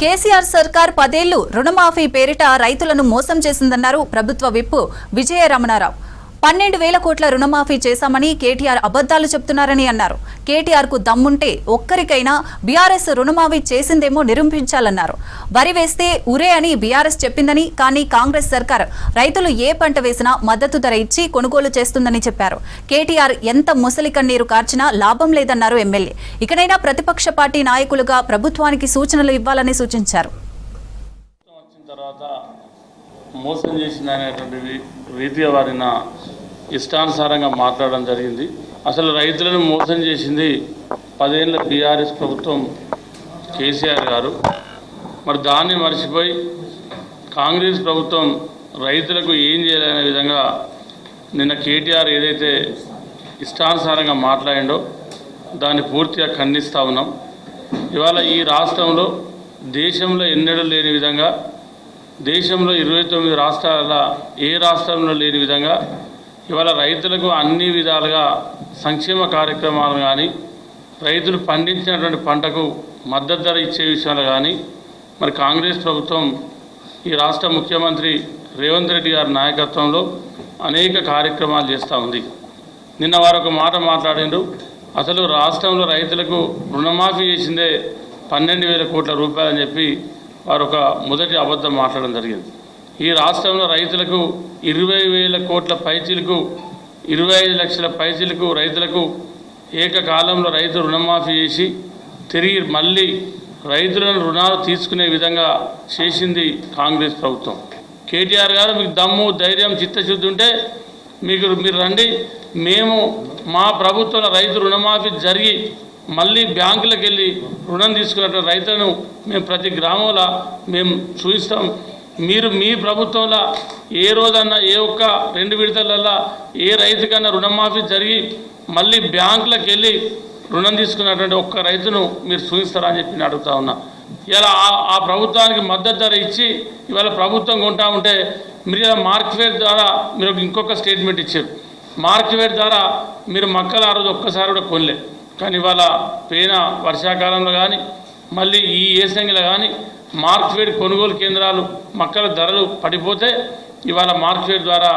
కేసీఆర్ సర్కార్ 10 ఏళ్లు రుణమాఫీ పేరిట రైతులను మోసం చేసిందన్నారు ప్రభుత్వ విప్ విజయ రమణారావు. 12,000 కోట్ల రుణమాఫీ చేశామని కేటీఆర్ అబద్ధాలు చెప్తున్నారని అన్నారు. కేటీఆర్ కు దమ్ముంటే ఒక్కరికైనా బీఆర్ఎస్ రుణమాఫీ చేసిందేమో నిరూపించాలన్నారు. వరి వేస్తే ఉరే అని బీఆర్ఎస్ చెప్పిందని, కానీ కాంగ్రెస్ సర్కార్ రైతులు ఏ పంట వేసినా మద్దతు ధర ఇచ్చి కొనుగోలు చేస్తుందని చెప్పారు. కేటీఆర్ ఎంత ముసలి కన్నీరు కార్చినా లాభం లేదన్నారు ఎమ్మెల్యే. ఇకనైనా ప్రతిపక్ష పార్టీ నాయకులుగా ప్రభుత్వానికి సూచనలు ఇవ్వాలని సూచించారు. మోసం చేసిందనేటువంటి రీతిగా వారిన ఇష్టానుసారంగా మాట్లాడడం జరిగింది. అసలు రైతులను మోసం చేసింది 10 ఏళ్ల బీఆర్ఎస్ ప్రభుత్వం, కేసీఆర్ గారు. మరి దాన్ని మర్చిపోయి కాంగ్రెస్ ప్రభుత్వం రైతులకు ఏం చేయాలనే విధంగా నిన్న కేటీఆర్ ఏదైతే ఇష్టానుసారంగా మాట్లాడిండో దాన్ని పూర్తిగా ఖండిస్తూ ఉన్నాం. ఇవాళ ఈ రాష్ట్రంలో దేశంలో ఎన్నడూ లేని విధంగా, దేశంలో 29 రాష్ట్రాల ఏ రాష్ట్రంలో లేని విధంగా ఇవాళ రైతులకు అన్ని విధాలుగా సంక్షేమ కార్యక్రమాలు కానీ, రైతులు పండించినటువంటి పంటకు మద్దతు ధర ఇచ్చే విషయాలు కానీ మరి కాంగ్రెస్ ప్రభుత్వం ఈ రాష్ట్ర ముఖ్యమంత్రి రేవంత్ రెడ్డి గారి నాయకత్వంలో అనేక కార్యక్రమాలు చేస్తూ ఉంది. నిన్న వారు ఒక మాట మాట్లాడిండ్రు. అసలు రాష్ట్రంలో రైతులకు రుణమాఫీ చేసిందే 12,000 కోట్ల రూపాయలని చెప్పి వారు ఒక మొదటి అబద్ధం మాట్లాడడం జరిగింది. ఈ రాష్ట్రంలో రైతులకు 20,000 కోట్ల పైచీలకు, 25 లక్షల పైచీలకు రైతులకు ఏకకాలంలో రైతు రుణమాఫీ చేసి తిరిగి మళ్ళీ రైతులను రుణాలు తీసుకునే విధంగా చేసింది కాంగ్రెస్ ప్రభుత్వం. కేటీఆర్ గారు మీకు దమ్ము, ధైర్యం, చిత్తశుద్ధి ఉంటే మీరు రండి. మేము మా ప్రభుత్వంలో రైతు రుణమాఫీ జరిగి మళ్ళీ బ్యాంకులకు వెళ్ళి రుణం తీసుకున్నటువంటి రైతులను మేము ప్రతి గ్రామంలో మేము చూపిస్తాం. మీరు మీ ప్రభుత్వంలో ఏ రోజన్నా ఏ ఒక్క 2 విడతలల్లో ఏ రైతుకన్నా రుణమాఫీ జరిగి మళ్ళీ బ్యాంకులకు వెళ్ళి రుణం తీసుకున్నటువంటి ఒక్క రైతును మీరు చూపిస్తారా అని చెప్పి నేను అడుగుతా ఉన్నా. ఇలా ఆ ప్రభుత్వానికి మద్దతు ధర ఇచ్చి ఇవాళ ప్రభుత్వం కొంటా ఉంటే మీరు ఇలా మార్కెట్ ద్వారా మీరు ఇంకొక స్టేట్మెంట్ ఇచ్చారు. మార్కెట్ ద్వారా మీరు మక్కలు ఆ రోజు ఒక్కసారి కూడా కొనలే. కానీ ఇవాళ పోయిన వర్షాకాలంలో కానీ మళ్ళీ ఈ ఏసంగిలో కానీ మార్కెట్ కొనుగోలు కేంద్రాలు మక్కల ధరలు పడిపోతే ఇవాళ మార్కెట్ ద్వారా